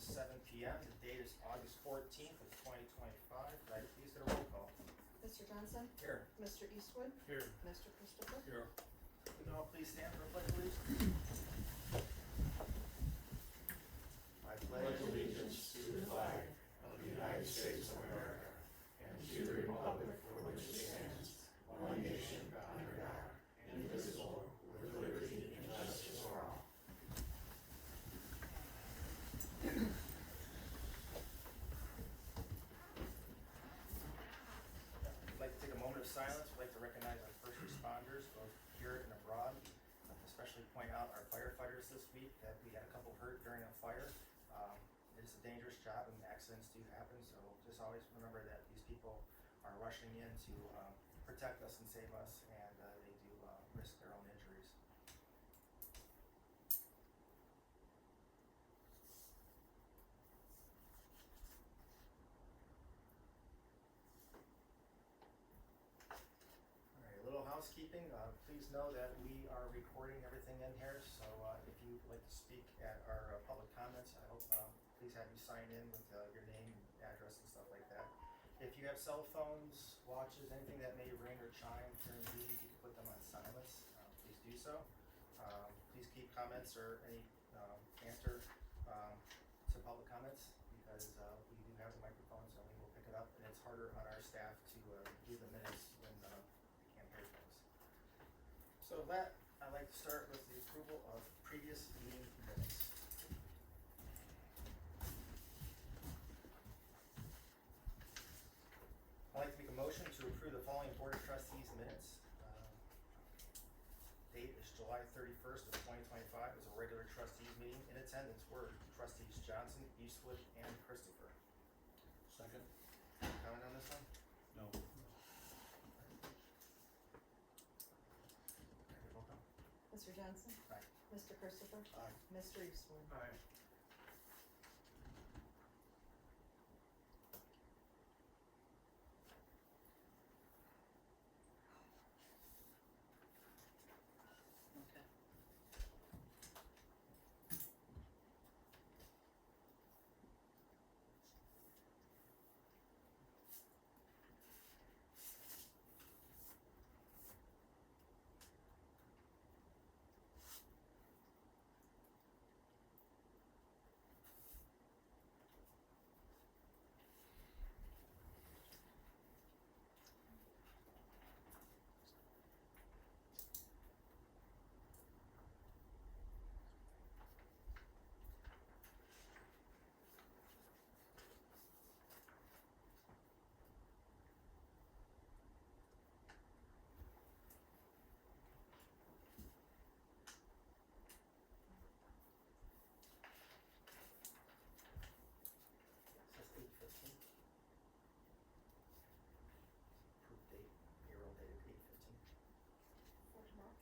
7 p.m. The date is August 14th of 2025. Could I please get a roll call? Mr. Johnson? Here. Mr. Eastwood? Here. Mr. Christopher? Here. Would you all please stand for a pledge, please? I Pledge allegiance to the flag of the United States of America and to the republic for which it stands, one nation under God, indivisible, with liberty and justice for all. I'd like to take a moment of silence. We'd like to recognize our first responders, both here and abroad. Especially point out our firefighters this week that we had a couple hurt during a fire. It is a dangerous job and accidents do happen, so just always remember that these people are rushing in to protect us and save us, and they do risk their own injuries. Alright, a little housekeeping. Please know that we are recording everything in here, so if you'd like to speak at our public comments, I hope please have you sign in with your name, address, and stuff like that. If you have cell phones, watches, anything that may ring or chime during the meeting, you can put them on silence. Please do so. Please keep comments or any answer to public comments because we do have the microphones and we will pick it up. And it's harder on our staff to do the minutes when we can't hear things. So with that, I'd like to start with the approval of previous meeting minutes. I'd like to make a motion to approve the following Board of Trustees minutes. Date is July 31st of 2025 as a regular trustees meeting. In attendance were trustees Johnson, Eastwood, and Christopher. Second? Comment on this one? No. Roll call. Mr. Johnson? Aye. Mr. Christopher? Aye. Mr. Eastwood? Aye. Okay. Says 8/15. Approved date, payroll dated 8/15. For tomorrow?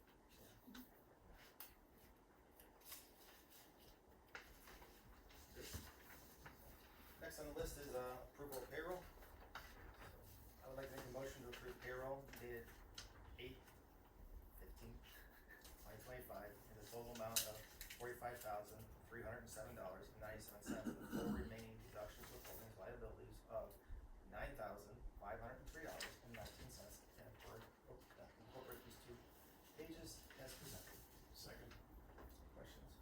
Next on the list is approval of payroll. I would like to make a motion to approve payroll dated 8/15/2025 in the total amount of $45,307.97 with full remaining deductions, withholdings, liabilities of $9,503.19 and incorporate these two pages as presented. Second? Questions?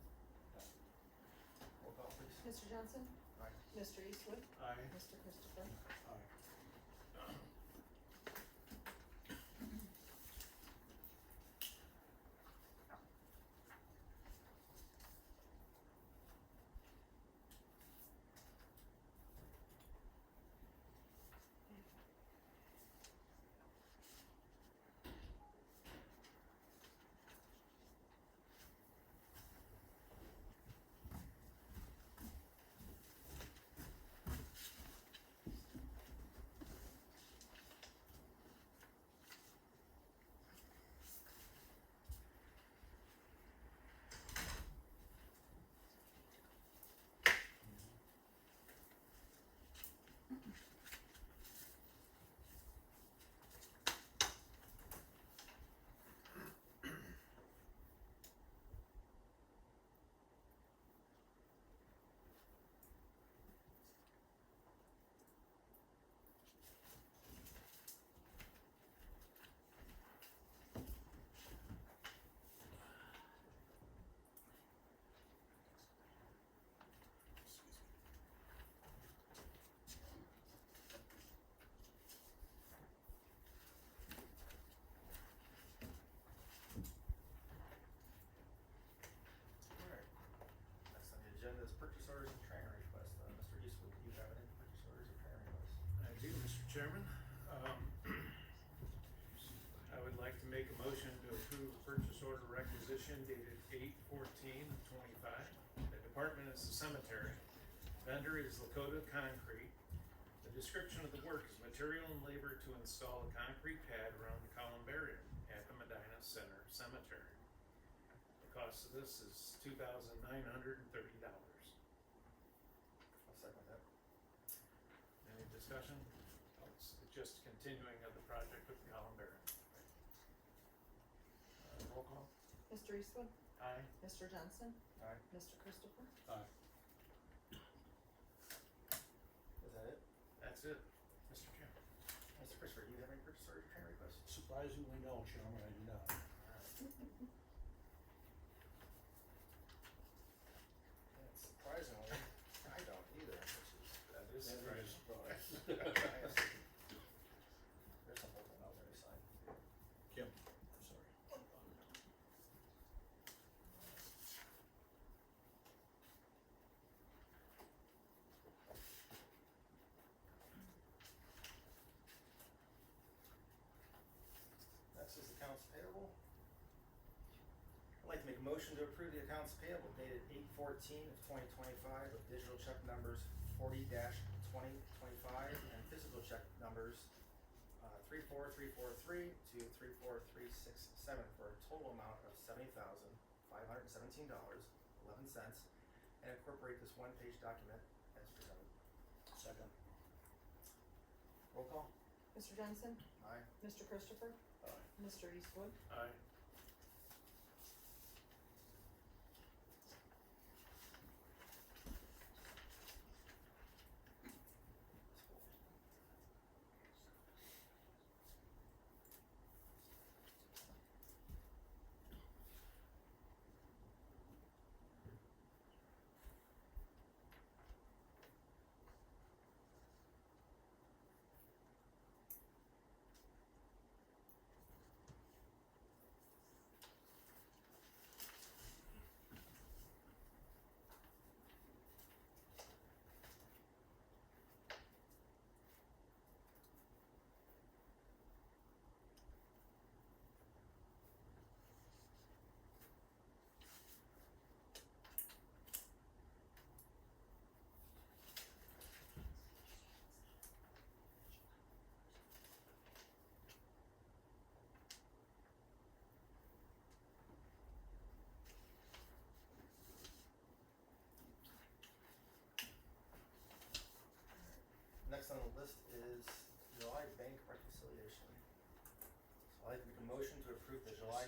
Roll call please. Mr. Johnson? Aye. Mr. Eastwood? Aye. Mr. Christopher? Aye. purchase orders and training requests. Mr. Eastwood, do you have any purchase orders or training requests? I do, Mr. Chairman. I would like to make a motion to approve a purchase order requisition dated 8/14/25. The department is the cemetery. Vendor is Lakota Concrete. The description of the work is material and labor to install a concrete pad around the columbarium at the Medina Center Cemetery. The cost of this is $2,930. I'll second that. Any discussion? Oh, it's just continuing of the project with the columbarium. Roll call. Mr. Eastwood? Aye. Mr. Johnson? Aye. Mr. Christopher? Aye. Is that it? That's it, Mr. Chairman. Mr. Christopher, do you have any purchase orders or training requests? Surprisingly, no, Chairman, I do not. And surprisingly, I don't either, which is, That is That is a surprising. surprise. there's some open out there to sign. Kim, I'm sorry. Next is accounts payable. I'd like to make a motion to approve the accounts payable dated 8/14/2025 with digital check numbers 40-2025 and physical check numbers 34343 to 34367 for a total amount of $70,517.11 and incorporate this one-page document as presented. Second. Roll call. Mr. Johnson? Aye. Mr. Christopher? Aye. Mr. Eastwood? Aye. Next on the list is July bank reconciliation. So I'd like to make a motion to approve the July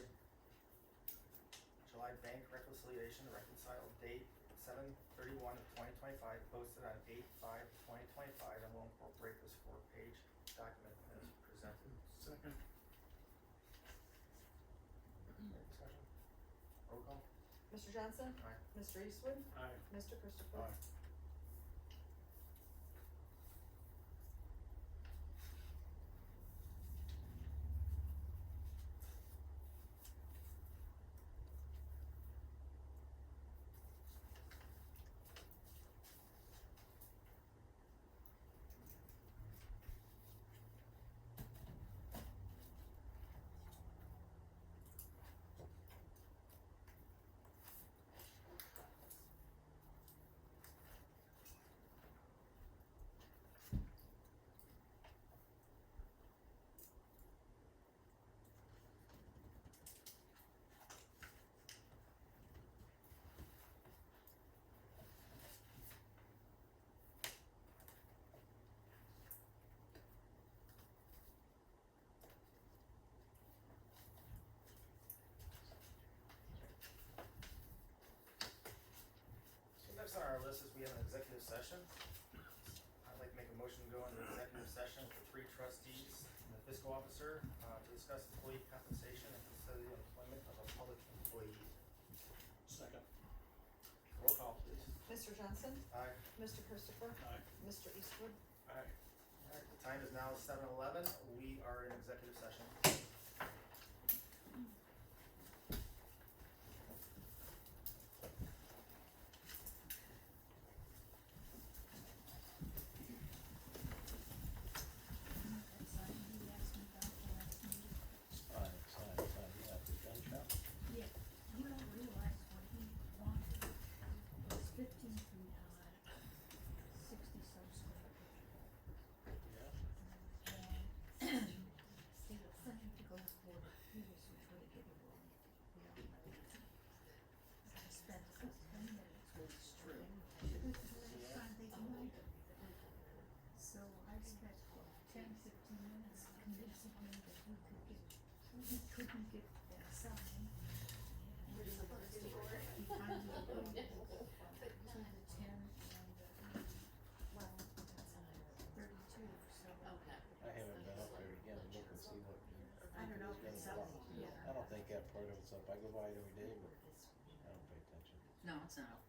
bank reconciliation reconciled date 7/31/2025 posted on 8/5/2025 and will incorporate this 4-page document as presented. Second. Any discussion? Roll call. Mr. Johnson? Aye. Mr. Eastwood? Aye. Mr. Christopher? Aye. Next on our list is we have an executive session. I'd like to make a motion to go into executive session for 3 trustees and the fiscal officer to discuss employee compensation and consider the employment of a public employee. Second. Roll call, please. Mr. Johnson? Aye. Mr. Christopher? Aye. Mr. Eastwood? Aye. All right, the time is now 7:11. We are in executive session. was gonna walk. I don't think that part of it's up. I go by it every day, but I don't pay attention. No, it's not.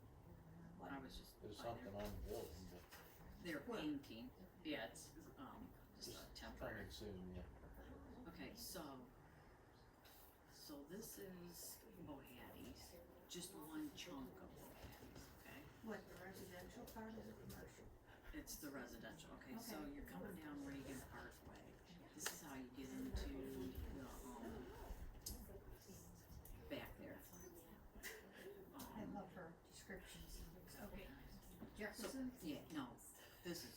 I was just There's by something there. on the building, but They're painting. Yeah, it's just a temporary. coming soon, yeah. Okay, so this is Bohatties, just one chunk of Bohatties, okay? What, the residential part or the commercial? It's the residential, okay, so Okay. you're coming down Reagan Parkway. This is how you get into the, back there. I love her descriptions. Okay. So, Jefferson? yeah, no, this is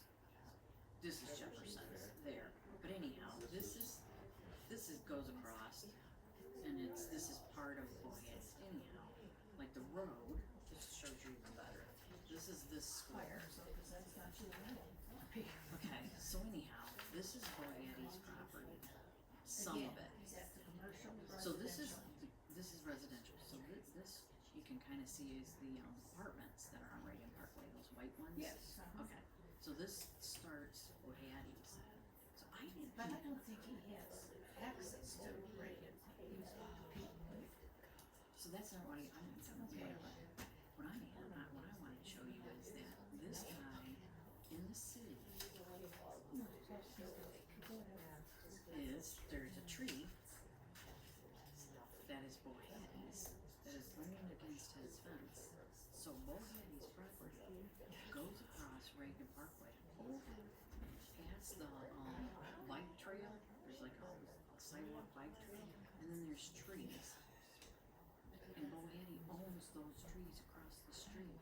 Jefferson's there, but anyhow, this goes across, and this is part of Bohatties anyhow, like the road, just shows you even better. This is this square. So, cause that's not too bad. Okay, so anyhow, this is Bohatties property, some of it. Is that the commercial, So this is residential? residential, so this you can kinda see is the apartments that are on Reagan Parkway, those white ones. Yes. Okay, so this starts Bohatties, so I didn't But I think, don't think he has access to Reagan. so that's not what I'm, what I wanna show you is that this guy in the city there's a tree that is Bohatties, that is leaning against his fence. So Bohatties property goes across Reagan Parkway, over past the, bike trail, there's like a sidewalk bike trail, and then there's trees. And Bohattie owns those trees across the street.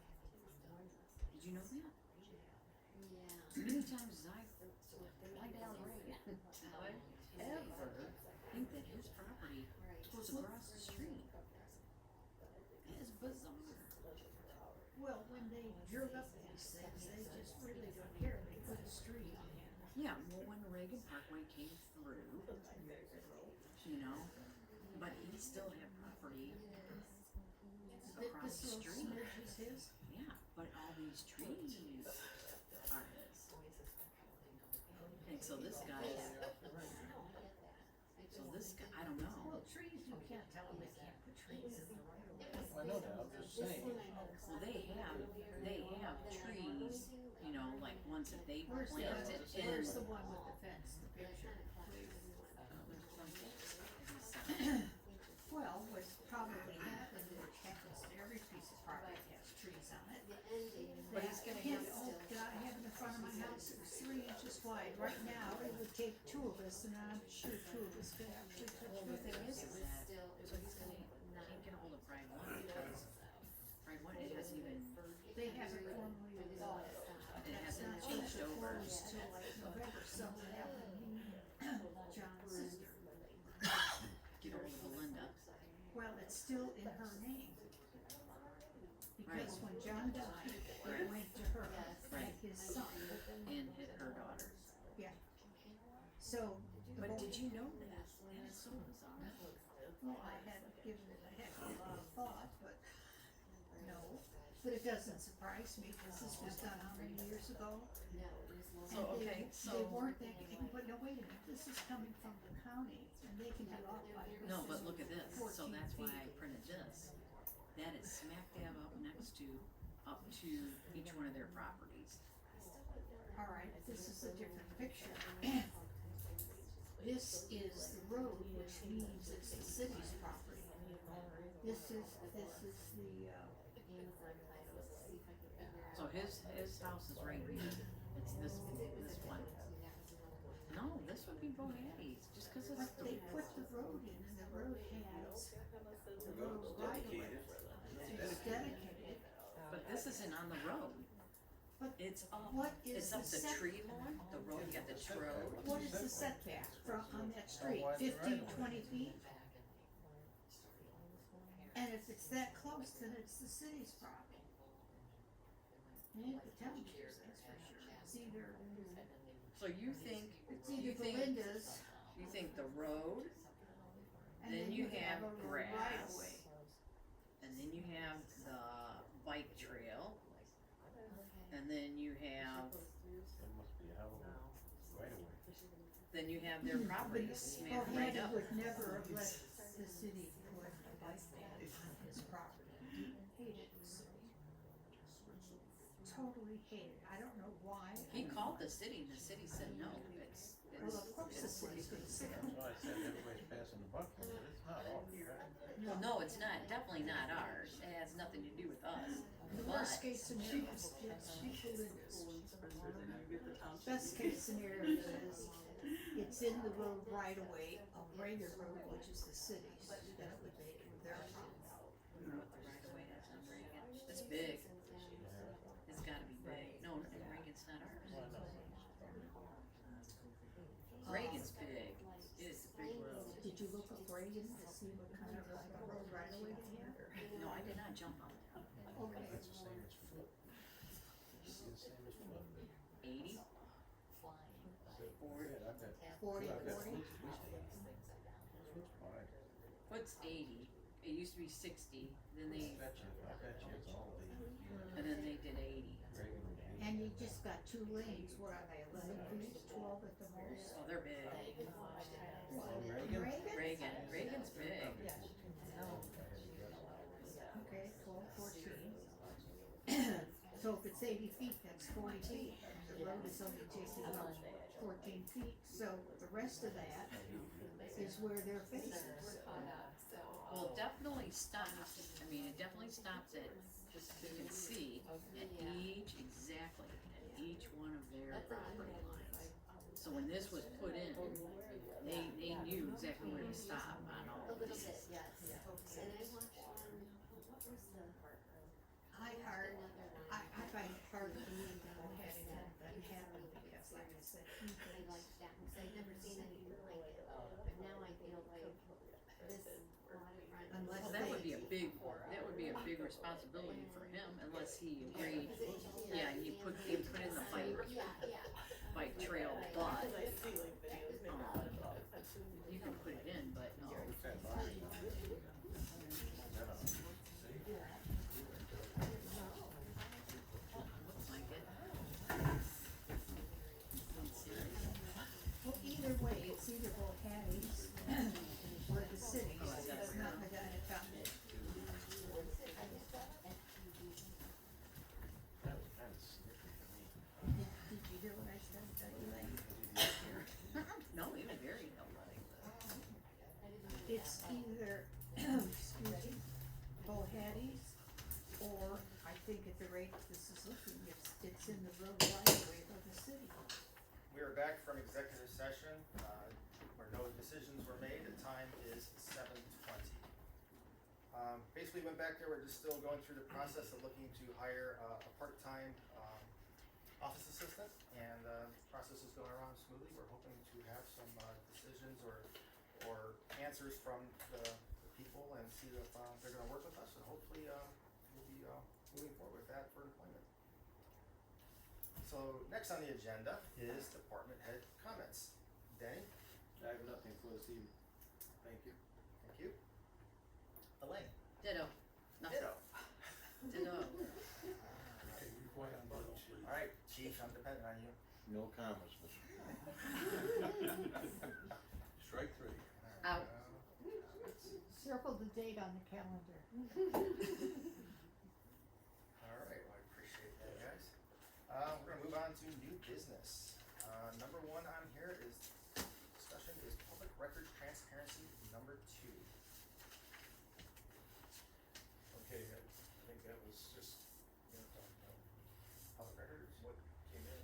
Did you know that? Many times as I fly down Reagan, I ever think that his property goes across the street. It is bizarre. Well, when they drew up these things, they just really don't care, they put a street on it. Yeah, well, when Reagan Parkway came through, you know, but he still had property across This the little street. smidge is his? Yeah, but all these trees are his. And so this guy, I don't know. Well, trees, you can't tell them they can't put trees in the right of way. I know that, I'm just saying. Well, they have trees, you know, like ones that they Where's planted in. where's the one with the fence, the picture, please? Well, what's probably happened, which happens to every piece of property has trees on it. But he's gonna That have- oak that I have in the front of my house, it was 3 inches wide. Right now, it would take 2 of us, and I'm sure 2 of us could actually touch Well, the with thing it. is that, so he's gonna, can't get ahold of Pride One because Pride One, it hasn't even, They haven't formally bought it. it That's hasn't not changed supposed to over. close till like November, so that would mean John's sister. Get ahold of Belinda. Well, it's still in her name. Because when John died, Right. it went to her Right. and his son. And her daughter. Yeah. So. the But whole- did you know that? That is so bizarre. Well, I hadn't given it a heck of a lot of thought, but no. But it doesn't surprise me, because this was done how many years ago? So, And okay, they so, weren't that, but no, wait a minute, this is coming from the county, and they can do all by. no, but look at this, so that's why I printed this. That is smack dab up next to, up to each one of their properties. All right, this is a different picture. This is the road, which means it's the city's property. This is the, So his house is right here, it's this one. No, this would be Bohatties, just cause it's but the, they put the road in, and the road has the road right of way. It's dedicated. but this isn't on the road. But It's up, what is it's up the the tree line, the road, you got the road. what is the setback from, on that street, wide the 15, right of 20 way. feet? And if it's that close, then it's the city's property. It ain't the township's, that's for sure. It's either, So you think, it's you either think, Belinda's, you think the road, and then then you you have have a right grass. of way. and then you have the bike trail, and then you have, That must be a hell of a right away. then you have their property smacked right Hattie up. would never have let the city put a bike path on his property. He hated the city. Totally hated it. I don't know why. He called the city and the city said no, it's, Well, of course the city's gonna say, That's why I said everybody's passing the buck, but it's not ours, right? well, no, it's not, definitely not ours, it has nothing to do with us. the But, worst case scenario is people in this. Best case scenario is it's in the road right away of Rager Road, which is the city's, then it would make it their problem. I don't know what the right of way is on Reagan, it's big, it's gotta be big, no, and Reagan's not ours. Reagan's big, it is a big road. Did you look up Reagan to see what kind of like a road right away they have? No, I did not jump on that. Okay. That's the same as foot. It's the same as foot. 80? Yeah, I've got. 40, I've got 40? Foot's fine. Foot's 80, it used to be 60, then I bet you it's all the, and then they did 80. Reagan would be. And you just got 2 lanes, what are they, 11 feet, 12 at the most? Oh, they're big. Reagan? Reagan's big. Okay, 12, 14. So if it's 80 feet, that's 40 feet, the road is only taking about 14 feet, so the rest of that is where they're facing. Well, it definitely stops, I mean, it definitely stops at, you can see, at each one of their property lines. So when this was put in, they knew exactly where to stop on all of these. I find it hard to believe that having that happen, because like I said, he thinks unless Well, that would be a big responsibility for him unless he agreed, yeah, you put in the bike trail, but, you can put it in, but no. What's that line? Like it. well, either way, it's either Bohattie's or the city's, it's not Medina Township. That was kind of snippy to me. Did you hear what I said, Elaine? No, it was very helpful. It's either, excuse me, Bohattie's, or I think at the rate this is looking, it's in the road right away of the city. We are back from executive session, where no decisions were made, the time is 7:20. Basically went back there, we're just still going through the process of looking to hire a part-time, office assistant, and, the process is going around smoothly, we're hoping to have some, decisions or answers from the people and see if, they're gonna work with us, and hopefully, we'll be, moving forward with that for employment. So next on the agenda is department head comments. Denny, I have nothing for this evening. Thank you. thank you. Elaine. Ditto. No, Ditto. ditto. Alright, chief, I'm dependent on you. No comments, Mr. Strike three. Out. Circle the date on the calendar. Alright, well, I appreciate that, guys. We're gonna move on to new business. Number 1 on here is, discussion is public records transparency number 2. Okay, I think that was just, Public records? what came in.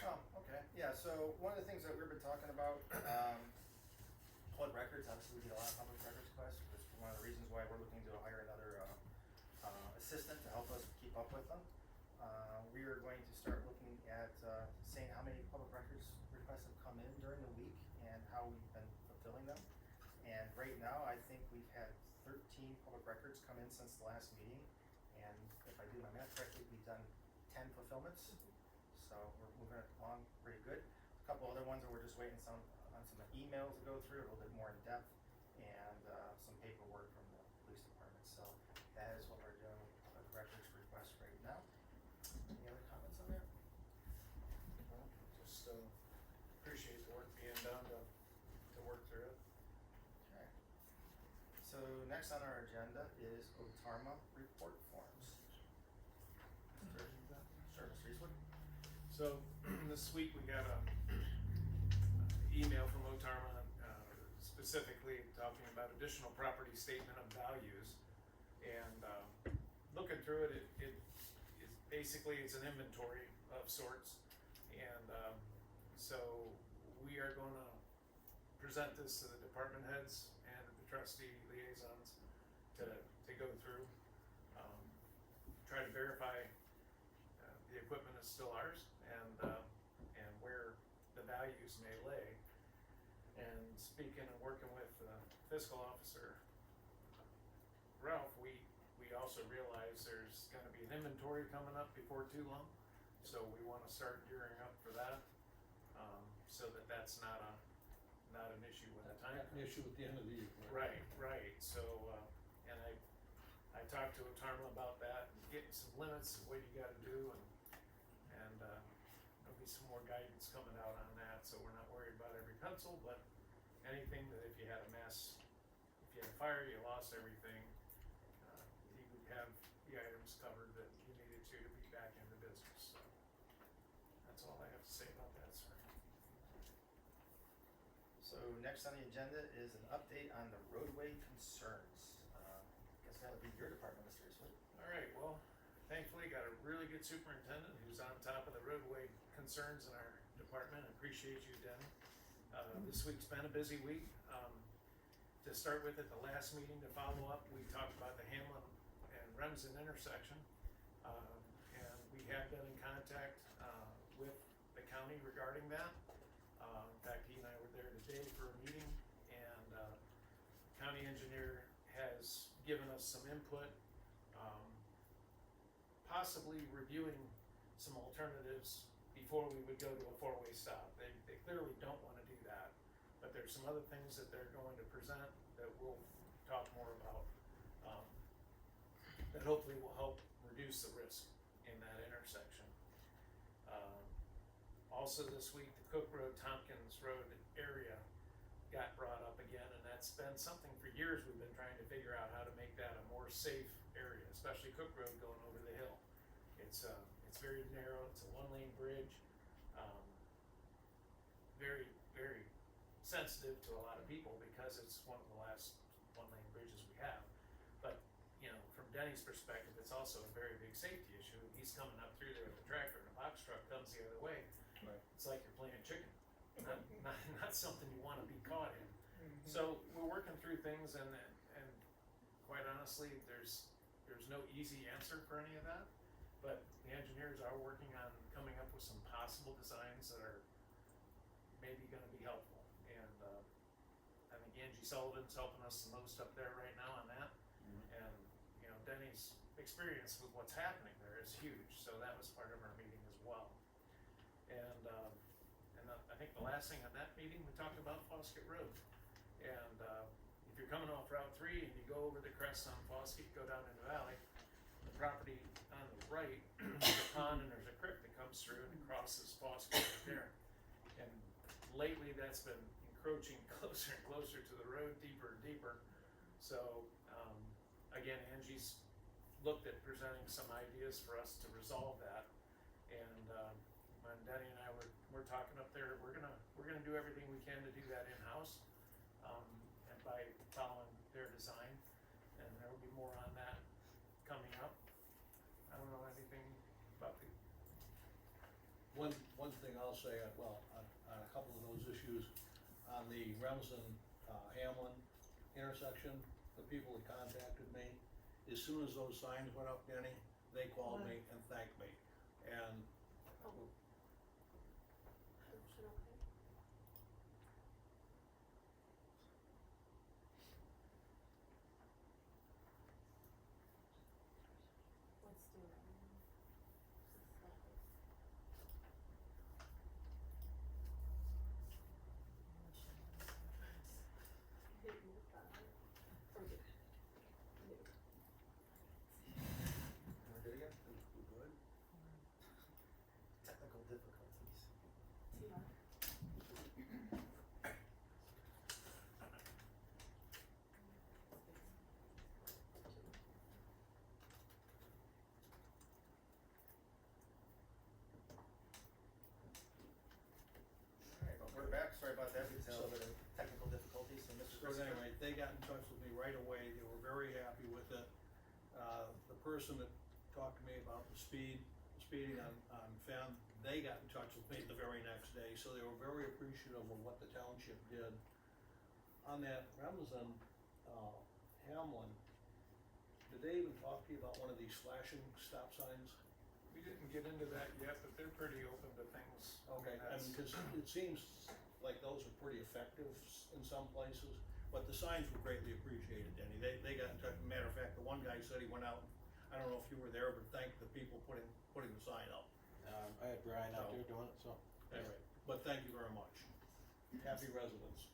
Oh, okay, yeah, so one of the things that we've been talking about, public records, obviously we get a lot of public records requests, which is one of the reasons why we're looking to hire another, assistant to help us keep up with them. We are going to start looking at, saying how many public records requests have come in during the week and how we've been fulfilling them. And right now, I think we've had 13 public records come in since the last meeting, and if I do my math correctly, we've done 10 fulfillments. So we're moving it along pretty good. A couple other ones that we're just waiting on some emails to go through, a little bit more in depth, and some paperwork from the police department. So that is what we're doing with public records requests right now. Any other comments on that? Just appreciate the work being done. next on our agenda is OTARMA report forms. Sure, Mr. Eastwood? So, this week we got a email from Otarma, specifically talking about additional property statement of values. And, looking through it, it is basically, it's an inventory of sorts. And, so we are gonna present this to the department heads and the trustee liaisons to go through, try to verify the equipment is still ours and where the values may lay. And speaking and working with fiscal officer Ralph, we also realize there's gonna be an inventory coming up before too long. So we wanna start gearing up for that, so that that's not an issue when the time Not an comes. issue at the end of the year. Right, so, and I talked to Otarma about that, and getting some limits of what you gotta do, and there'll be some more guidance coming out on that, so we're not worried about every pencil, but anything that if you had a mess, if you had a fire, you lost everything, you would have the items covered that you needed to be back in the business, so. That's all I have to say about that, sir. So next on the agenda is an update on the roadway concerns. Guess that would be your department, Mr. Eastwood. All right, well, thankfully, got a really good superintendent who's on top of the roadway concerns in our department. I appreciate you, Denny. This week's been a busy week. To start with, at the last meeting, to follow up, we talked about the Hamlin and Remsen intersection. And we have been in contact with the county regarding that. In fact, he and I were there today for a meeting, and county engineer has given us some input, possibly reviewing some alternatives before we would go to a four-way stop. They clearly don't wanna do that, but there's some other things that they're going to present that we'll talk more about, that hopefully will help reduce the risk in that intersection. Also this week, the Cook Road, Tompkins Road area got brought up again, and that's been something for years we've been trying to figure out how to make that a more safe area, especially Cook Road going over the hill. It's very narrow, it's a one-lane bridge, very, very sensitive to a lot of people because it's one of the last one-lane bridges we have. But, you know, from Denny's perspective, it's also a very big safety issue. He's coming up through there with a tractor and a box truck comes the other way. Right. It's like you're playing chicken, not something you wanna be caught in. So we're working through things, and quite honestly, there's no easy answer for any of that. But the engineers are working on coming up with some possible designs that are maybe gonna be helpful. And I think Angie Sullivan's helping us the most up there right now on that. And, you know, Denny's experience with what's happening there is huge, so that was part of our meeting as well. And I think the last thing at that meeting, we talked about Foskett Road. And if you're coming off Route 3 and you go over the crest on Foskett, go down in the valley, the property on the right, there's a pond and there's a creek that comes through and crosses Foskett right there. And lately, that's been encroaching closer and closer to the road, deeper and deeper. So, again, Angie's looked at presenting some ideas for us to resolve that. And when Denny and I were talking up there, we're gonna do everything we can to do that in-house, and by following their design. And there will be more on that coming up. I don't know anything about the. One thing I'll say, well, on a couple of those issues, on the Remsen, Hamlin intersection, the people that contacted me, as soon as those signs went up, Denny, they called me and thanked me. And We're good again? we're good. Technical difficulties. So anyway, they got in touch with me right away, they were very happy with it. The person that talked to me about the speeding on Fenn, they got in touch with me the very next day, so they were very appreciative of what the township did. On that Remsen, Hamlin, did they even talk to you about one of these flashing stop signs? We didn't get into that yet, but they're pretty open to things. Okay, I mean, cause it seems like those are pretty effective in some places, but the signs were greatly appreciated, Denny. They got in touch, matter of fact, the one guy said he went out, I don't know if you were there, but thanked the people putting the sign up. I had Brian out there doing it, so. Anyway, but thank you very much. Happy residents.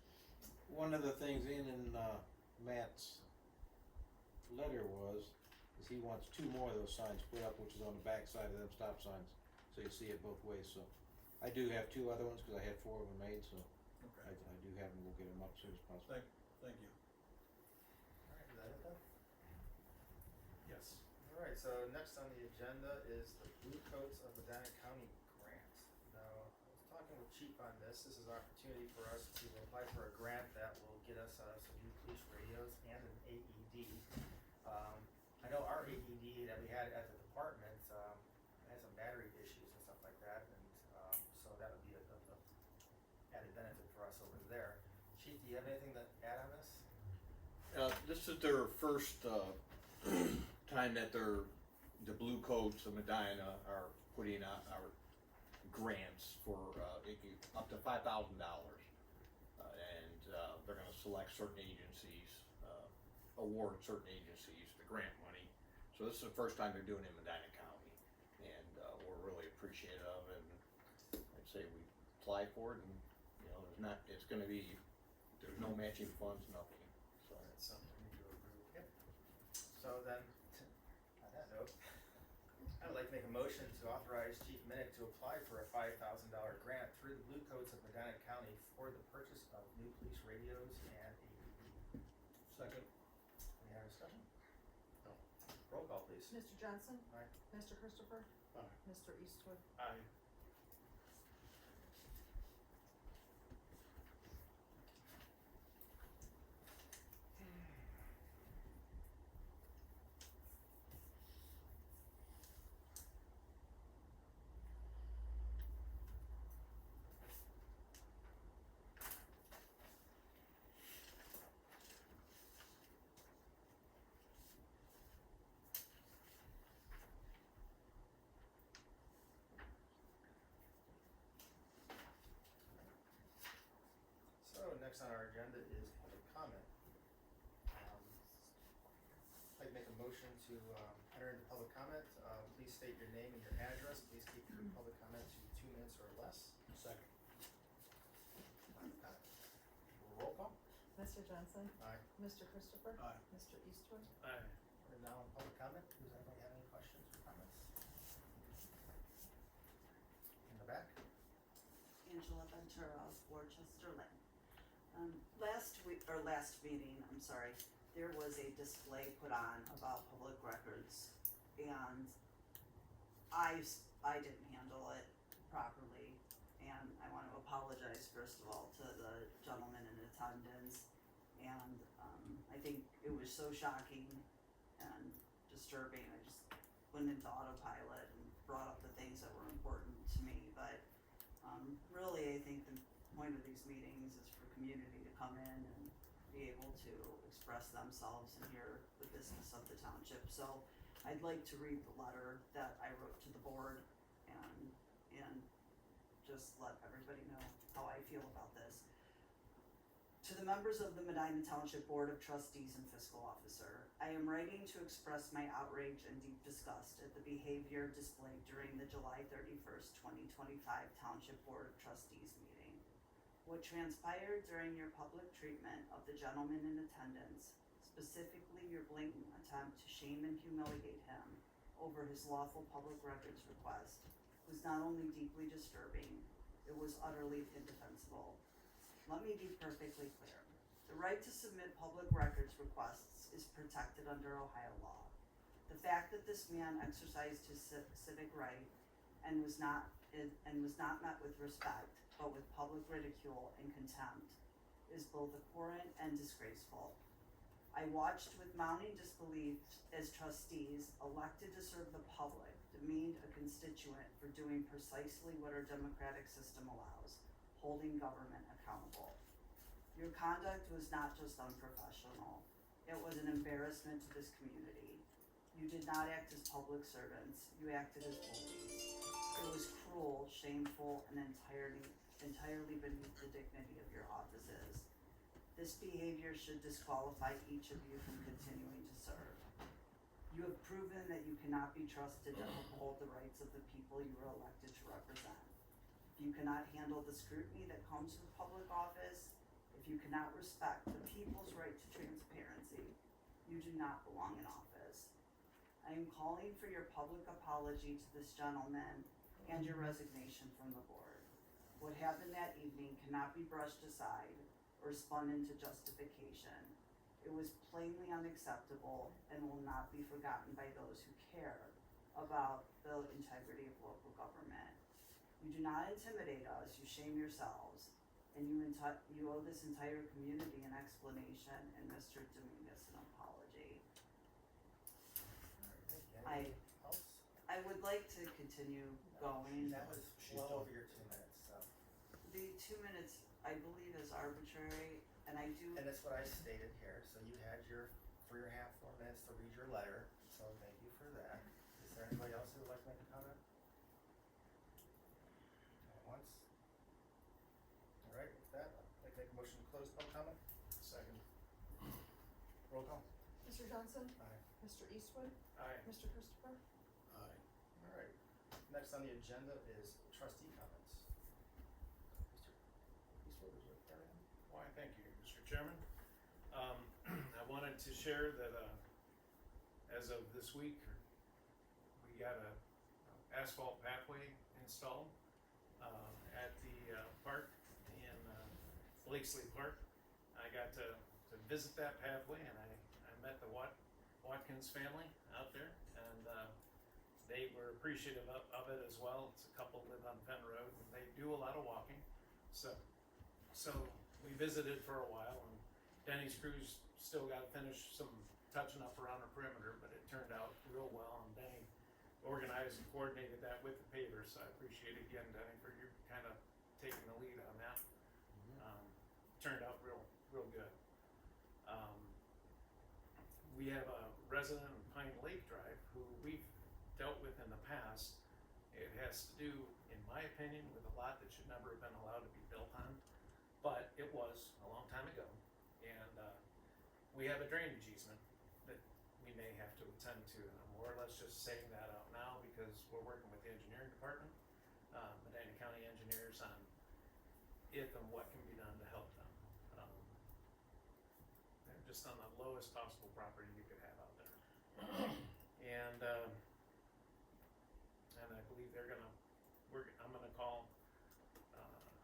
One of the things in Matt's letter is he wants 2 more of those signs put up, which is on the back side of them stop signs, so you see it both ways, so. I do have 2 other ones, cause I had 4 of them made, so I Okay, do have them, we'll get them up as soon as possible. thank you. Alright, is that it then? Yes. Alright, so next on the agenda is the Blue Coats of Medina County grant. Now, I was talking with Chief on this, is an opportunity for us to apply for a grant that will get us some new police radios and an AED. I know our AED that we had at the department, had some battery issues and stuff like that, and, so that would be a added benefit for us over there. Chief, do you have anything to add on this? This is their first time that the Blue Coats of Medina are putting out our grants for up to $5,000, and they're going to select certain agencies, award certain agencies the grant money. So this is the first time they're doing it in Medina County, and we're really appreciative of it. And I'd say we apply for it, and there's no matching funds, nothing. So That's something we need to approve. Yep. So then, on that note, I would like to make a motion to authorize Chief Minnick to apply for a $5,000 grant through the Blue Coats of Medina County for the purchase of new police radios and AED. Second, Any other discussion? No. Roll call, please. Mr. Johnson? Aye. Mr. Christopher? Aye. Mr. Eastwood? Aye. So next on our agenda is public comment. I'd like to make a motion to enter into public comment. Please state your name and your address. Please keep your public comment to 2 minutes or less. second. Roll call. Mr. Johnson? Aye. Mr. Christopher? Aye. Mr. Eastwood? Aye. We're now in public comment. Does anybody have any questions or comments? In the back? Angela Ventura, Worcester Lane. Last meeting, I'm sorry, there was a display put on about public records, and I didn't handle it properly, and I want to apologize first of all to the gentleman in attendance, and, I think it was so shocking and disturbing, I just went into autopilot and brought up the things that were important to me, but really, I think the point of these meetings is for community to come in and be able to express themselves and hear the business of the township. So I'd like to read the letter that I wrote to the board and just let everybody know how I feel about this. To the members of the Medina Township Board of Trustees and Fiscal Officer, I am writing to express my outrage and deep disgust at the behavior displayed during the July 31st, 2025 Township Board of Trustees meeting. What transpired during your public treatment of the gentleman in attendance, specifically your blatant attempt to shame and humiliate him over his lawful public records request, was not only deeply disturbing, it was utterly indefensible. Let me be perfectly clear. The right to submit public records requests is protected under Ohio law. The fact that this man exercised his civic right and was not met with respect, but with public ridicule and contempt, is both abhorrent and disgraceful. I watched with mounting disbelief as trustees elected to serve the public demeaned a constituent for doing precisely what our democratic system allows, holding government accountable. Your conduct was not just unprofessional, it was an embarrassment to this community. You did not act as public servants, you acted as bullies. It was cruel, shameful, and entirely beneath the dignity of your offices. This behavior should disqualify each of you from continuing to serve. You have proven that you cannot be trusted to uphold the rights of the people you were elected to represent. If you cannot handle the scrutiny that comes with public office, if you cannot respect the people's right to transparency, you do not belong in office. I am calling for your public apology to this gentleman and your resignation from the board. What happened that evening cannot be brushed aside or spun into justification. It was plainly unacceptable and will not be forgotten by those who care about the integrity of local government. You do not intimidate us, you shame yourselves, and you owe this entire community an explanation and Mr. Dominguez an apology. Alright, anything else? I would like to continue going. That was well over your 2 minutes, so. The 2 minutes, I believe, is arbitrary, and I do. And that's what I stated here, so you had your 3.5, 4 minutes to read your letter, so thank you for that. Is there anybody else who would like to make a comment? At once? Alright, with that, I'd like to make a motion to close public comment. Second. Roll call. Mr. Johnson? Aye. Mr. Eastwood? Aye. Mr. Christopher? Aye. Alright, next on the agenda is trustee comments. Mr. Eastwood, would you like to carry on? Why, thank you, Mr. Chairman. I wanted to share that, as of this week, we got a asphalt pathway installed, at the, park in, Blakesley Park. I got to visit that pathway and I met the Watkins family out there and, they were appreciative of it as well. It's a couple live on Penn Road and they do a lot of walking. So we visited for a while and Denny's crews still gotta finish some touching up around the perimeter, but it turned out real well and Denny organized and coordinated that with the pavers, so I appreciate it again, Denny, for your kind of taking the lead on that. Turned out real good. We have a resident in Pine Lake Drive who we've dealt with in the past. It has to do, in my opinion, with a lot that should never have been allowed to be built on, but it was a long time ago. And we have a drainage easement that we may have to attend to, and I'm more or less just saying that out now because we're working with the engineering department, Medina County engineers, on if and what can be done to help them. They're just on the lowest possible property you could have out there. And I believe I'm gonna call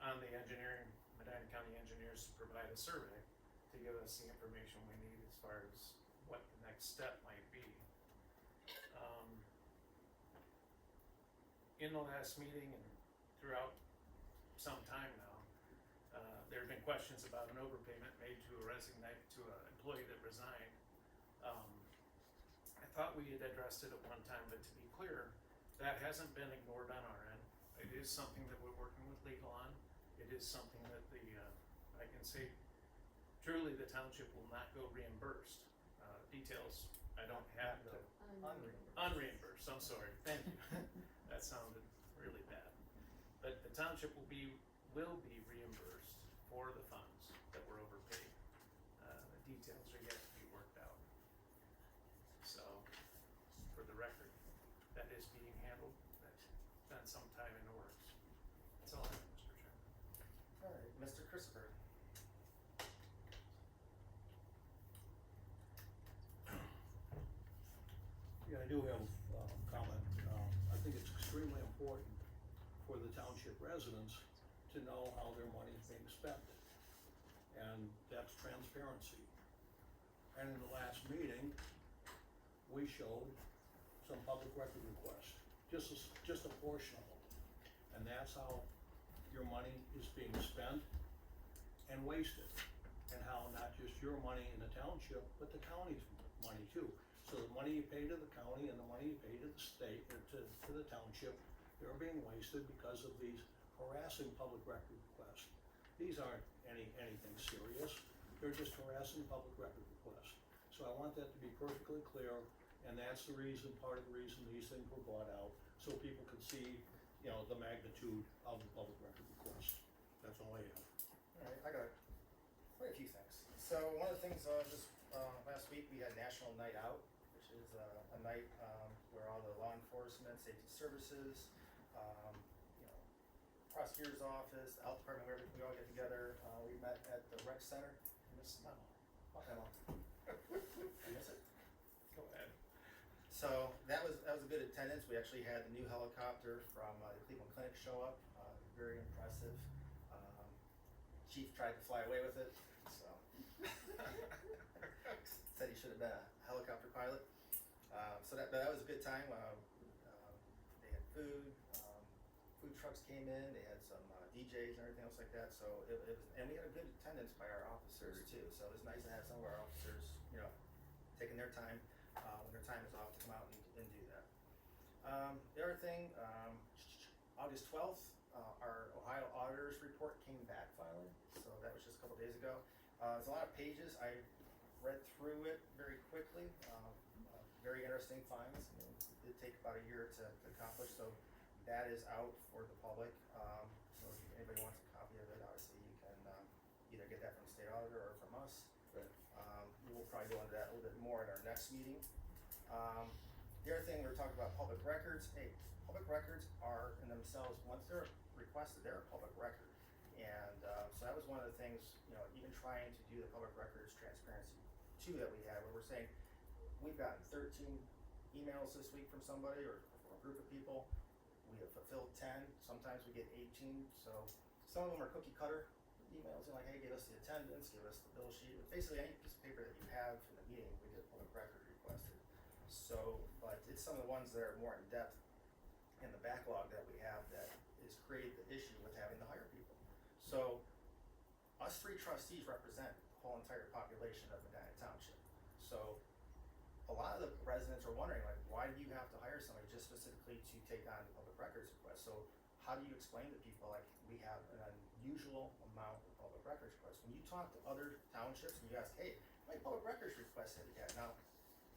on the Medina County engineers to provide a survey to give us the information we need as far as what the next step might be. In the last meeting and throughout some time now, there have been questions about an overpayment made to an employee that resigned. I thought we had addressed it at one time, but to be clear, that hasn't been ignored on our end. It is something that we're working with legal on. It is something that I can say truly the township will not go reimbursed. Details I don't have to. Unreimbursed, I'm sorry, thank you. That sounded really bad. But the township will be reimbursed for the funds that were overpaid. The details are yet to be worked out. So, for the record, that is being handled. That's been some time in the works. That's all I have, Mr. Chairman. Alright, Mr. Christopher. Yeah, I do have a comment. I think it's extremely important for the township residents to know how their money is being spent. And that's transparency. And in the last meeting, we showed some public record requests, just a portion of them. And that's how your money is being spent. and wasted. And how not just your money in the township, but the county's money too. So the money you pay to the county and the money you pay to the state, or to the township, they're being wasted because of these harassing public record requests. These aren't anything serious, they're just harassing public record requests. So I want that to be perfectly clear, and that's the reason, part of the reason these things were brought out, so people can see, you know, the magnitude of the public record request. That's all I have. Alright, I got quite a few things. So one of the things, this, last week, we had National Night Out, which is a night, where all the law enforcement, safety services, you know, prosecutor's office, the health department, where we all get together, we met at the rec center in the snow. Fuck that long. I miss it. Go ahead. So that was a good attendance. We actually had the new helicopter from the Cleveland Clinic show up. Very impressive. Chief tried to fly away with it, so said he should have been a helicopter pilot. So that was a good time. They had food. Food trucks came in. They had some DJs and everything else like that. So it was, and we had a good attendance by our officers too. So it was nice to have some of our officers, you know, taking their time when their time is off to come out and do that. The other thing, August 12th, our Ohio Auditors Report came back finally, so that was just a couple days ago. There's a lot of pages. I read through it very quickly. Very interesting finds. I mean, it did take about a year to accomplish, so that is out for the public. So if anybody wants a copy of it, obviously you can either get that from the state auditor or from us. We'll probably go into that a little bit more at our next meeting. The other thing, we were talking about public records. Hey, public records are in themselves, once they're requested, they're a public record. And so that was one of the things, you know, even trying to do the public records transparency 2 that we had, where we're saying, we've gotten 13 emails this week from somebody or from a group of people. We have fulfilled 10, sometimes we get 18, so some of them are cookie cutter emails, and like, hey, give us the attendance, give us the bill sheet. Basically, any piece of paper that you have in the meeting, we get public record requested. So, but it's some of the ones that are more in depth in the backlog that we have that is created the issue with having to hire people. So, us 3 trustees represent the whole entire population of Medina Township. So, a lot of the residents are wondering, like, why do you have to hire somebody just specifically to take on the public records request? So, how do you explain to people, like, we have an unusual amount of public records requests? When you talk to other townships and you ask, hey, how many public records requests have you had? Now,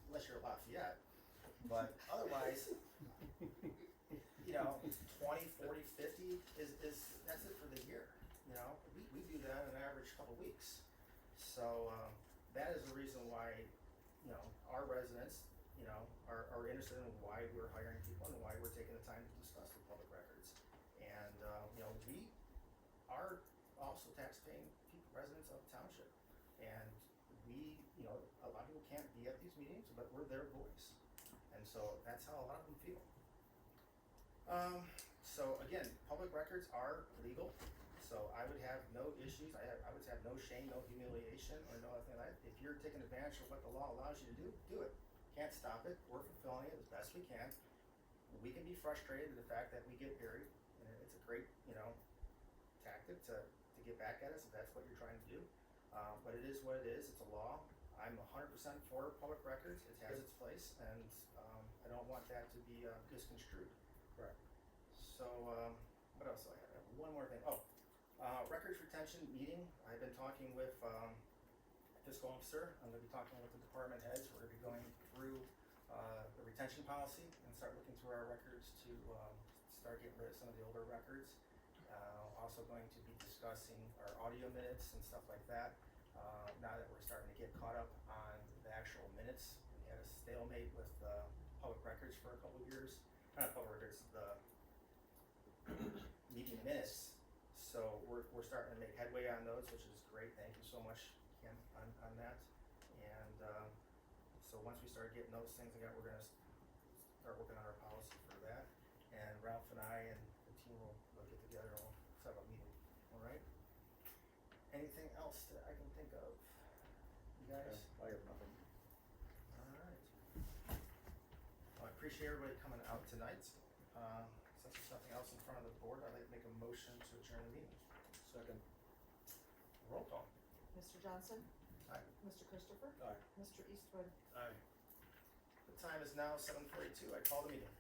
unless you're Lafayette, but otherwise, you know, 20, 40, 50 is that's it for the year. You know, we do that on an average couple weeks. So that is the reason why, you know, our residents, you know, are interested in why we're hiring people and why we're taking the time to discuss the public records. And you know, we are also tax-paying residents of the township, and we, you know, a lot of people can't be at these meetings, but we're their voice, and so that's how a lot of them feel. So again, public records are legal, so I would have no issues. I would have no shame, no humiliation, or no nothing like that. If you're taking advantage of what the law allows you to do it. Can't stop it. We're fulfilling it as best we can. We can be frustrated at the fact that we get buried, and it's a great, you know, tactic to get back at us if that's what you're trying to do. But it is what it is. It's a law. I'm 100% for public records. It has its place, and I don't want that to be misconstrued. Correct. So, what else do I have? One more thing. Oh, records retention meeting. I've been talking with fiscal officer. I'm going to be talking with the department heads. We're going to be going through the retention policy and start looking through our records to start getting rid of some of the older records. Also going to be discussing our audio minutes and stuff like that. Now that we're starting to get caught up on the actual minutes, we had a stalemate with public records for a couple of years. Not public records, the meeting minutes. So we're starting to make headway on those, which is great. Thank you so much, Kim, on that. And so once we start getting those things again, we're gonna start working on our policy for that. And Ralph and I and the team will get together and we'll set up a meeting. All right. Anything else that I can think of? You guys? I have nothing. All right. Well, I appreciate everybody coming out tonight. Since there's nothing else in front of the board, I'd like to make a motion to adjourn the meeting. Second. Roll call. Mr. Johnson? Aye. Mr. Christopher? Aye. Mr. Eastwood? Aye. The time is now 7:42. I call the meeting.